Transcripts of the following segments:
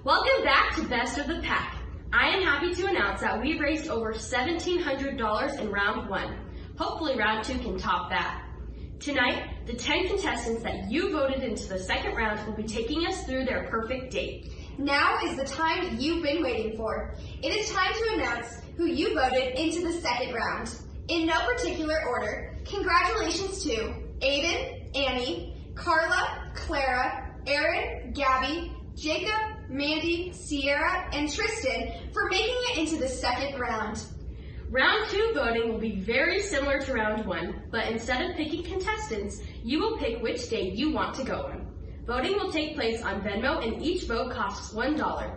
Welcome back to Best of the Pack. I am happy to announce that we raised over $1,700 in round 1. Hopefully round 2 can top that. Tonight, the 10 contestants that you voted into the second round will be taking us through their perfect date. Now is the time you've been waiting for. It is time to announce who you voted into the second round. In no particular order, congratulations to Aiden, Annie, Carla, Clara, Aaron, Gabby, Jacob, Mandy, Sierra, and Tristan for making it into the second round. Round 2 voting will be very similar to round 1, but instead of picking contestants, you will pick which date you want to go on. Voting will take place on Venmo and each vote costs $1.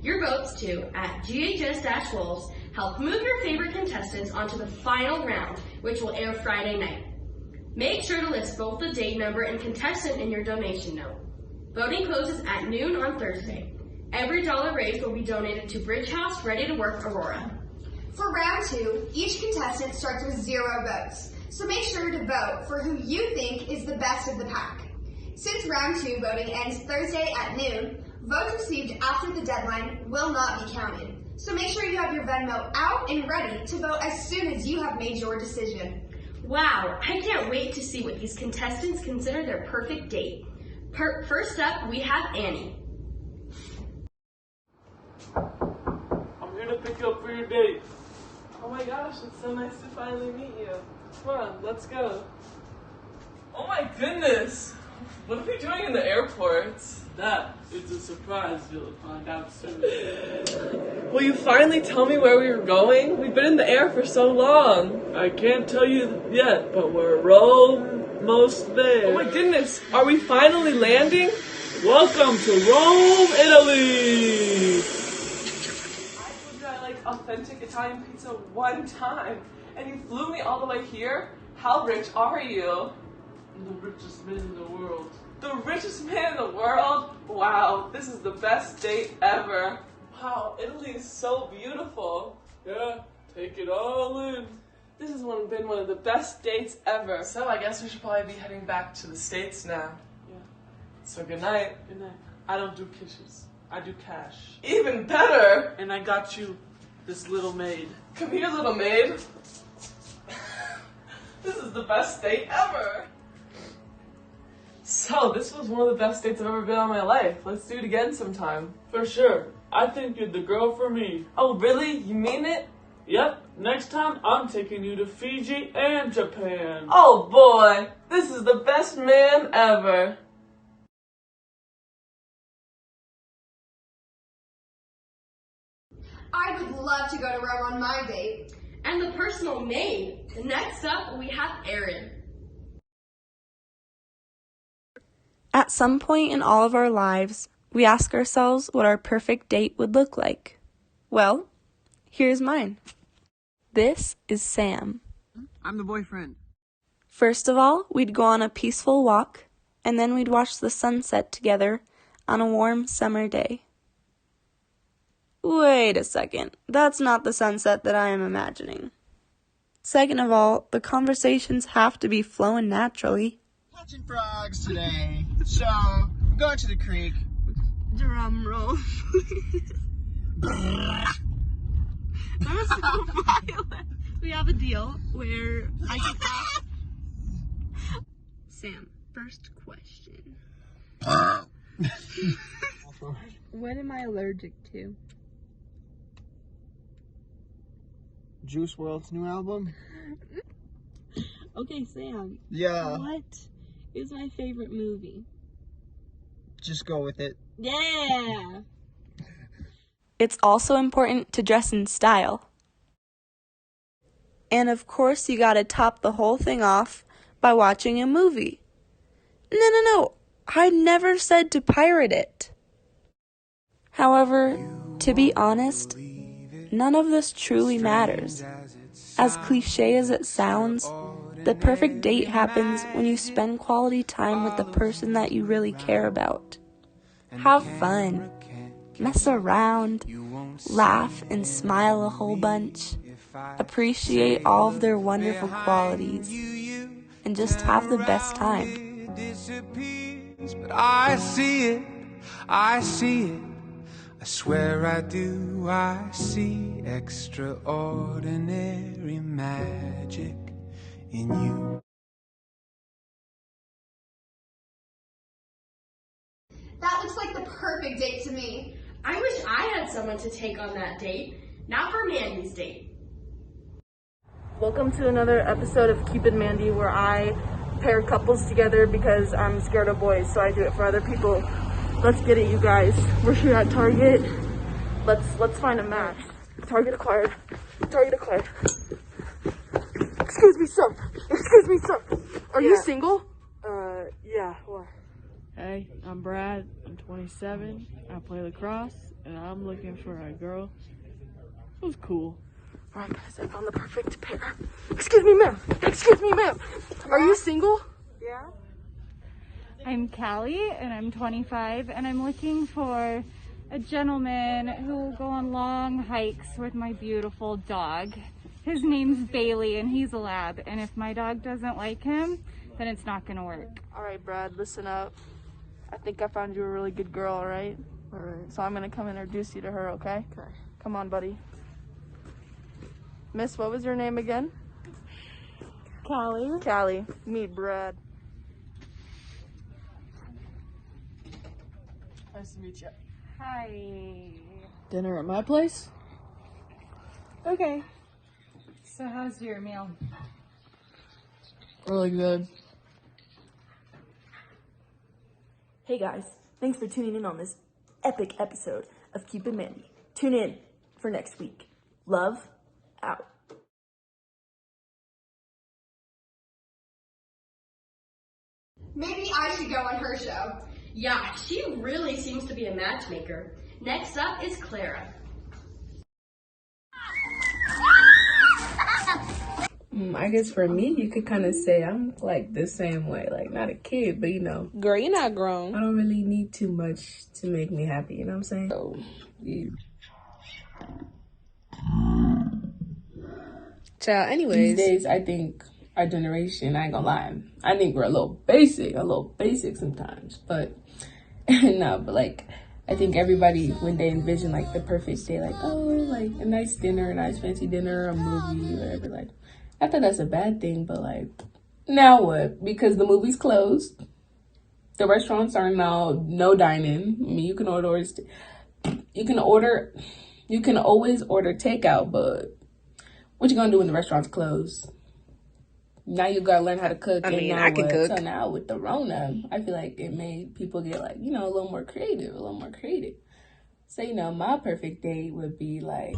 Your votes to @GHS-Wolves help move your favorite contestants onto the final round, which will air Friday night. Make sure to list both the date number and contestant in your donation note. Voting closes at noon on Thursday. Every dollar raised will be donated to Bridge House Ready to Work Aurora. For round 2, each contestant starts with 0 votes, so make sure to vote for who you think is the best of the pack. Since round 2 voting ends Thursday at noon, votes received after the deadline will not be counted. So make sure you have your Venmo out and ready to vote as soon as you have made your decision. Wow, I can't wait to see what these contestants consider their perfect date. First up, we have Annie. I'm here to pick you up for your date. Oh my gosh, it's so nice to finally meet you. Come on, let's go. Oh my goodness! What are we doing in the airport? That is a surprise you'll find out soon. Will you finally tell me where we were going? We've been in the air for so long. I can't tell you yet, but we're almost there. Oh my goodness, are we finally landing? Welcome to Rome, Italy! I told you I like authentic Italian pizza one time, and you flew me all the way here? How rich are you? I'm the richest man in the world. The richest man in the world? Wow, this is the best date ever. Wow, Italy is so beautiful. Yeah, take it all in. This has been one of the best dates ever. So I guess we should probably be heading back to the States now. Yeah. So good night. Good night. I don't do kisses. I do cash. Even better! And I got you this little maid. Come here, little maid. This is the best date ever. So, this was one of the best dates I've ever been on in my life. Let's do it again sometime. For sure. I think you're the girl for me. Oh, really? You mean it? Yep. Next time, I'm taking you to Fiji and Japan. Oh boy, this is the best man ever. I would love to go to Rome on my date. And the personal maid. Next up, we have Aaron. At some point in all of our lives, we ask ourselves what our perfect date would look like. Well, here's mine. This is Sam. I'm the boyfriend. First of all, we'd go on a peaceful walk, and then we'd watch the sunset together on a warm summer day. Wait a second, that's not the sunset that I am imagining. Second of all, the conversations have to be flowing naturally. Catching frogs today. So, I'm going to the creek. Drum roll. That was so violent. We have a deal where I can ask Sam, first question. What am I allergic to? Juice WRLD's new album? Okay, Sam. Yeah. What is my favorite movie? Just go with it. Yeah! It's also important to dress in style. And of course, you gotta top the whole thing off by watching a movie. No. I never said to pirate it. However, to be honest, none of this truly matters. As cliche as it sounds, the perfect date happens when you spend quality time with the person that you really care about. Have fun, mess around, laugh and smile a whole bunch, appreciate all of their wonderful qualities, and just have the best time. But I see it I swear I do, I see extraordinary magic in you. That looks like the perfect date to me. I wish I had someone to take on that date. Now for Mandy's date. Welcome to another episode of Cupid Mandy, where I pair couples together because I'm scared of boys, so I do it for other people. Let's get it, you guys. We're here at Target. Let's find a match. Target acquired. Target acquired. Excuse me, sir. Excuse me, sir. Are you single? Yeah. What? Hey, I'm Brad. I'm 27. I play lacrosse, and I'm looking for a girl who's cool. Alright, guys, I found the perfect pair. Excuse me, ma'am. Excuse me, ma'am. Are you single? Yeah. I'm Callie, and I'm 25, and I'm looking for a gentleman who will go on long hikes with my beautiful dog. His name's Bailey, and he's a lab, and if my dog doesn't like him, then it's not gonna work. Alright, Brad, listen up. I think I found you a really good girl, alright? Alright. So I'm gonna come introduce you to her, okay? Okay. Come on, buddy. Miss, what was your name again? Callie. Callie. Meet Brad. Nice to meet you. Hi. Dinner at my place? Okay. So how's your meal? Really good. Hey guys, thanks for tuning in on this epic episode of Cupid Mandy. Tune in for next week. Love, out. Maybe I should go on her show. Yeah, she really seems to be a matchmaker. Next up is Clara. I guess for me, you could kind of say I'm like the same way. Like, not a kid, but you know. Girl, you're not grown. I don't really need too much to make me happy, you know what I'm saying? So, yeah. Child, anyways. These days, I think our generation, I ain't gonna lie, I think we're a little basic sometimes. But, no, but like, I think everybody, when they envision like the perfect day, like, oh, like a nice dinner, a nice fancy dinner, a movie, whatever, like, I thought that's a bad thing, but like, now what? Because the movie's closed, the restaurants are no dining. I mean, you can always order takeout, but what you gonna do when the restaurant's closed? Now you gotta learn how to cook. I mean, I can cook. So now with the Rona, I feel like it made people get like, you know, a little more creative. So, you know, my perfect day would be like,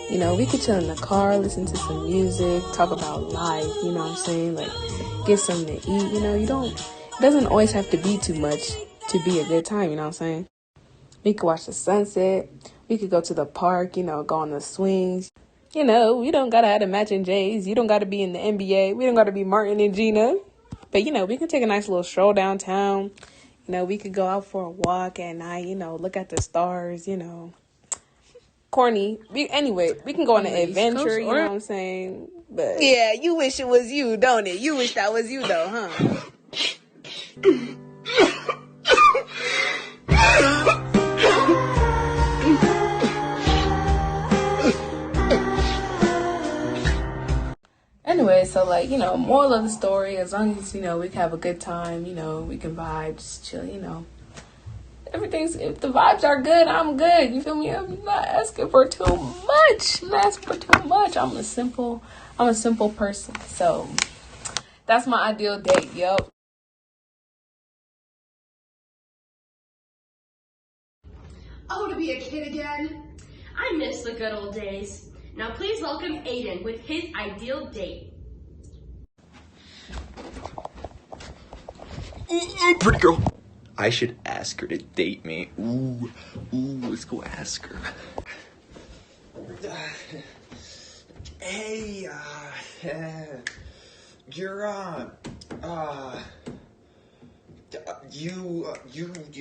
You know, we could chill in the car, listen to some music, talk about life, you know what I'm saying? Like, get something to eat, you know, it doesn't always have to be too much to be a good time, you know what I'm saying? We could watch the sunset, we could go to the park, you know, go on the swings. You know, we don't gotta have the matching J's, you don't gotta be in the NBA, we don't gotta be Martin and Gina. But, you know, we can take a nice little stroll downtown. You know, we could go out for a walk at night, you know, look at the stars, you know. Corny. Anyway, we can go on an adventure, you know what I'm saying? But yeah, you wish it was you, don't it? You wish that was you, though, huh? anyway, so like, you know, moral of the story, as long as, you know, we can have a good time, you know, we can vibe, just chill, you know. If the vibes are good, I'm good. You feel me? I'm not asking for too much. I'm a simple person. So that's my ideal date. Yup. Oh, to be a kid again. I miss the good old days. Now please welcome Aiden with his ideal date. Pretty girl. I should ask her to date me. Ooh, let's go ask her. Hey, you're, you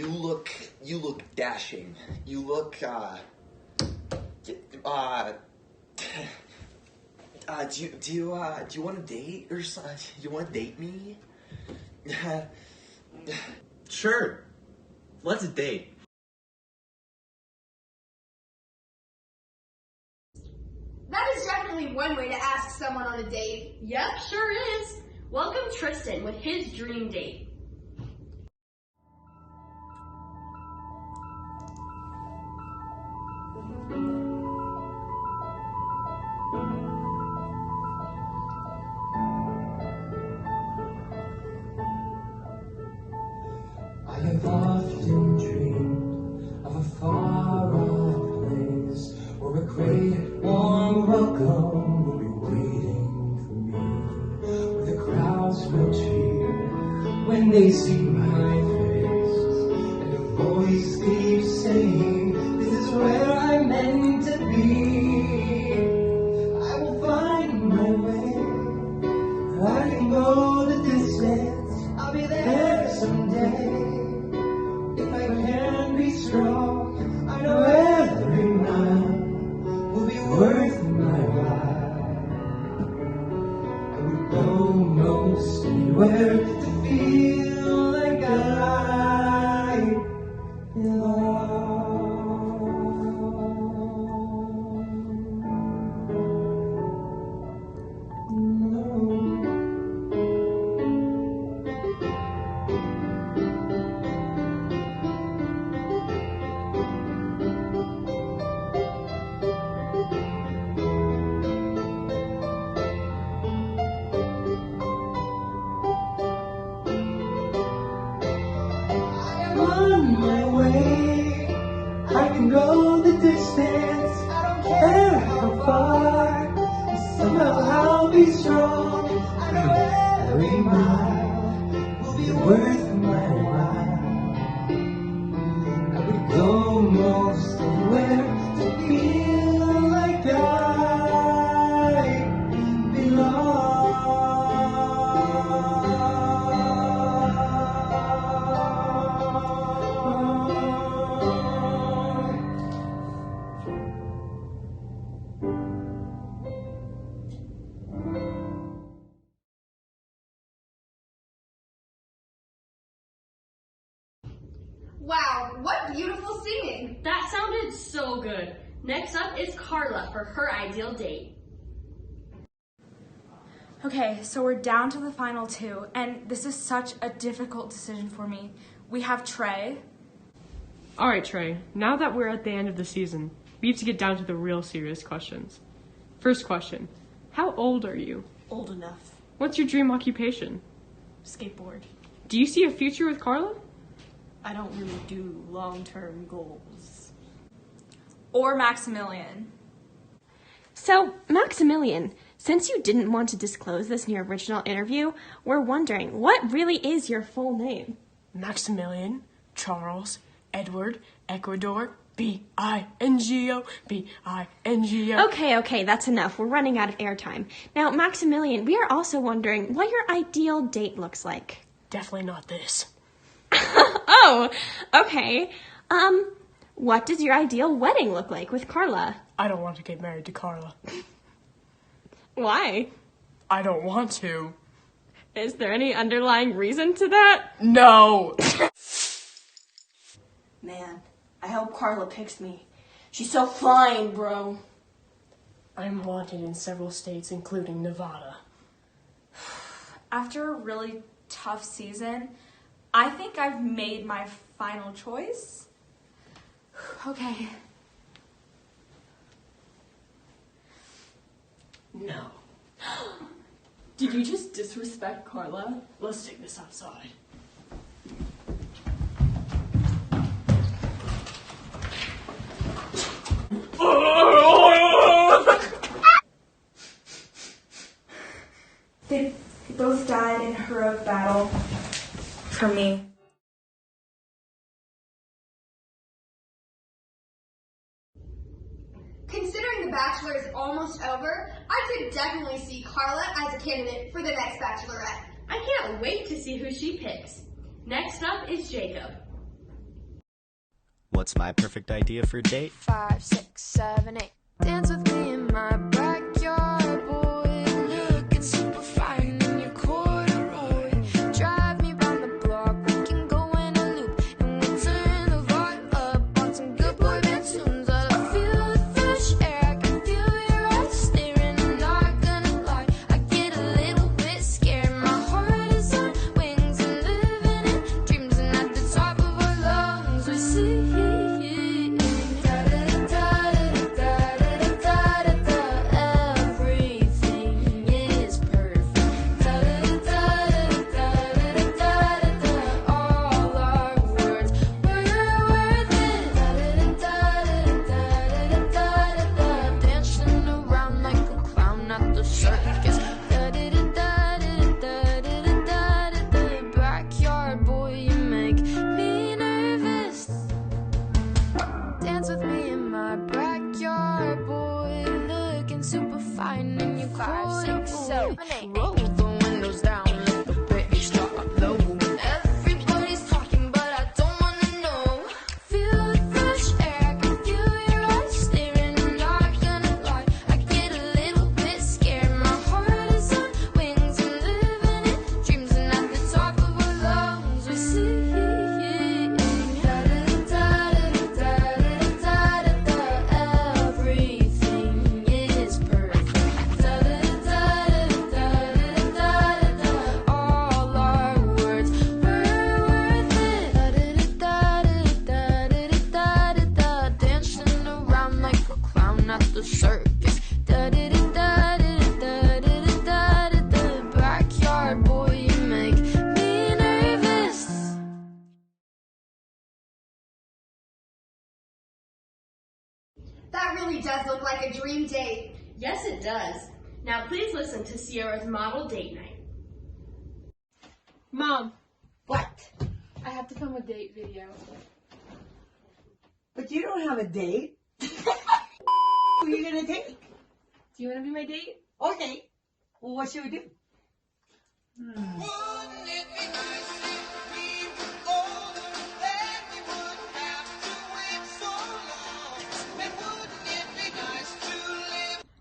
look dashing. You look, do you want to date or something? Do you want to date me? Sure. Let's date. That is definitely one way to ask someone on a date. Yep, sure is. Welcome Tristan with his dream date. I have often dreamed of a far-off place where a great warm welcome will be waiting for me, where the crowds will cheer when they see my face, and a voice keeps saying, "This is where I'm meant to be." I will find my way. I can go the distance. I'll be there someday. If I can be strong, I know every mile will be worth my while. I would go most anywhere to feel like I belong. On my way, I can go the distance. I don't care how far. Somehow I'll be strong. I know every mile will be worth my while. I would go most anywhere to feel like I belong. Wow, what beautiful singing. That sounded so good. Next up is Carla for her ideal date. Okay, so we're down to the final two, and this is such a difficult decision for me. We have Trey. All right, Trey, now that we're at the end of the season, we need to get down to the real serious questions. First question, how old are you? Old enough. What's your dream occupation? Skateboard. Do you see a future with Carla? I don't really do long-term goals. Or Maximilian. So, Maximilian, since you didn't want to disclose this in your original interview, we're wondering, what really is your full name? Maximilian Charles Edward Ecuador B-I-N-G-O B-I-N-G-O. Okay, that's enough. We're running out of airtime. Now, Maximilian, we are also wondering what your ideal date looks like. Definitely not this. Oh, okay. What does your ideal wedding look like with Carla? I don't want to get married to Carla. Why? I don't want to. Is there any underlying reason to that? No! Man, I hope Carla picks me. She's so fine, bro. I'm wanted in several states, including Nevada. After a really tough season, I think I've made my final choice. Okay. No. Did you just disrespect Carla? Let's take this outside. They both died in heroic battle for me. Considering The Bachelor is almost over, I could definitely see Carla as a candidate for the next Bachelorette. I can't wait to see who she picks. Next up is Jacob. What's my perfect idea for a date? 5, 6, 7, 8. Dance with me in my backyard, boy. Looking super fine in your corduroy. Drive me round the block, we can go in a loop. And we'll turn the vibe up on some good boy band tunes. I feel the fresh air, I can feel your eyes Dance with me in my backyard, boy. Looking super fine in your 5, 6, 7, 8. Roll the windows down, let the bass drop low. Everybody's talking, but I don't wanna know. Feel the fresh air, I can feel your eyes staring. I'm not gonna lie, I get a little bit scared. My heart is on wings, I'm living in dreams, and at the top of our lungs we sing. Everything is perfect. All our words were worth it. Dancing around like a clown at the circus. Backyard boy, you make me nervous. That really does look like a dream date. Yes, it does. Now please listen to Sierra's model date night. Mom, What? I have to film a date video. But you don't have a date. Who are you gonna take? Do you want to be my date? Okay. Well, what should we do?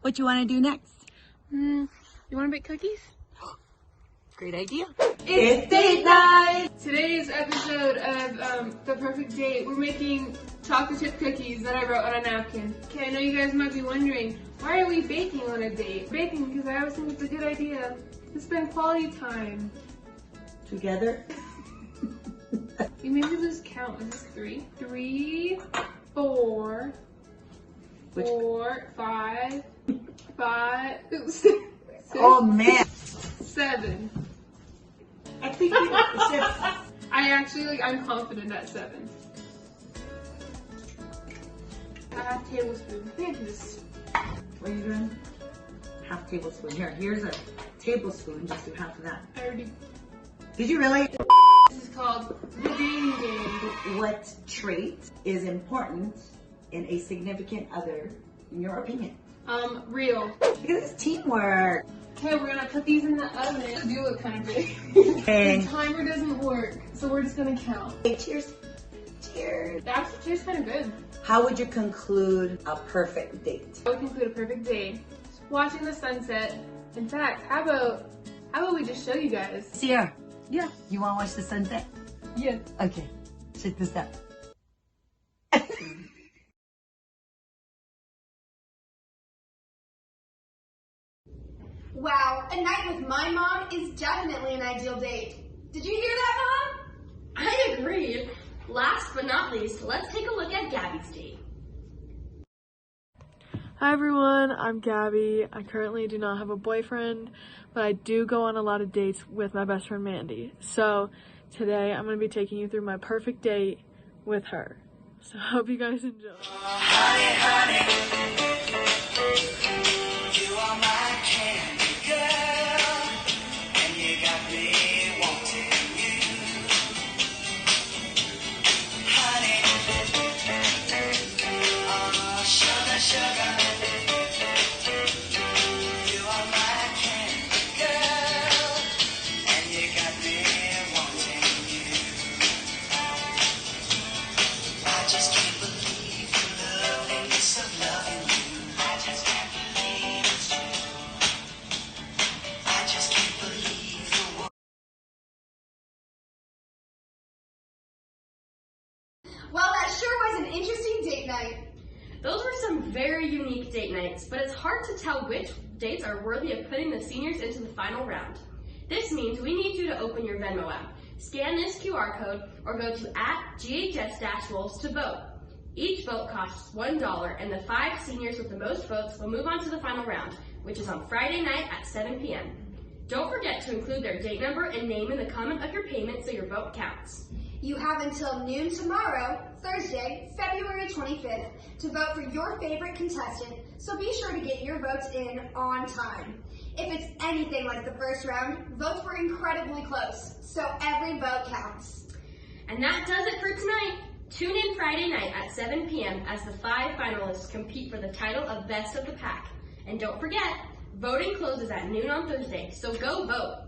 What you want to do next? You want to bake cookies? Great idea. It's date night! Today's episode of The Perfect Date, we're making chocolate chip cookies that I wrote on a napkin. Okay, I know you guys might be wondering, why are we baking on a date? Baking because I always think it's a good idea to spend quality time. Together? You maybe lose count. Is this 3? 3, 4, 5, 6, Oh man. 7. I think I'm confident at 7. A half tablespoon. I think I can just. What are you doing? Half tablespoon. Here's a tablespoon. Just do half of that. I already. Did you really? This is called the dating game. What trait is important in a significant other, in your opinion? Real. Look at this teamwork. Okay, we're gonna put these in the oven. They do look kind of big. Okay. The timer doesn't work, so we're just gonna count. Hey, cheers. Cheers. That actually tastes kind of good. How would you conclude a perfect date? I would conclude a perfect day watching the sunset. In fact, how about we just show you guys? Sierra. Yeah. You want to watch the sunset? Yeah. Okay. Check this out. Wow, a night with my mom is definitely an ideal date. Did you hear that, Mom? I agree. Last but not least, let's take a look at Gabby's date. Hi everyone, I'm Gabby. I currently do not have a boyfriend, but I do go on a lot of dates with my best friend Mandy. So today I'm going to be taking you through my perfect date with her. So I hope you guys enjoy. Honey, honey, you are my candy girl, and you got me wanting you. Honey, oh sugar, sugar, you are my candy girl, and you got me wanting you. I just can't believe the loveliness of loving you. I just can't believe it's true. I just can't believe the world. Well, that sure was an interesting date night. Those were some very unique date nights, but it's hard to tell which dates are worthy of putting the seniors into the final round. This means we need you to open your Venmo app, scan this QR code, or go to @GHS-Wolves to vote. Each vote costs $1, and the 5 seniors with the most votes will move on to the final round, which is on Friday night at 7 p.m. Don't forget to include their date number and name in the comment of your payment so your vote counts. You have until noon tomorrow, Thursday, February 25th, to vote for your favorite contestant, so be sure to get your votes in on time. If it's anything like the first round, votes were incredibly close, so every vote counts. And that does it for tonight. Tune in Friday night at 7 p.m. as the 5 finalists compete for the title of Best of the Pack. And don't forget, voting closes at noon on Thursday, so go vote.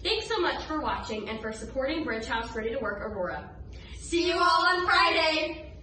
Thanks so much for watching and for supporting Bridge House Ready to Work Aurora. See you all on Friday!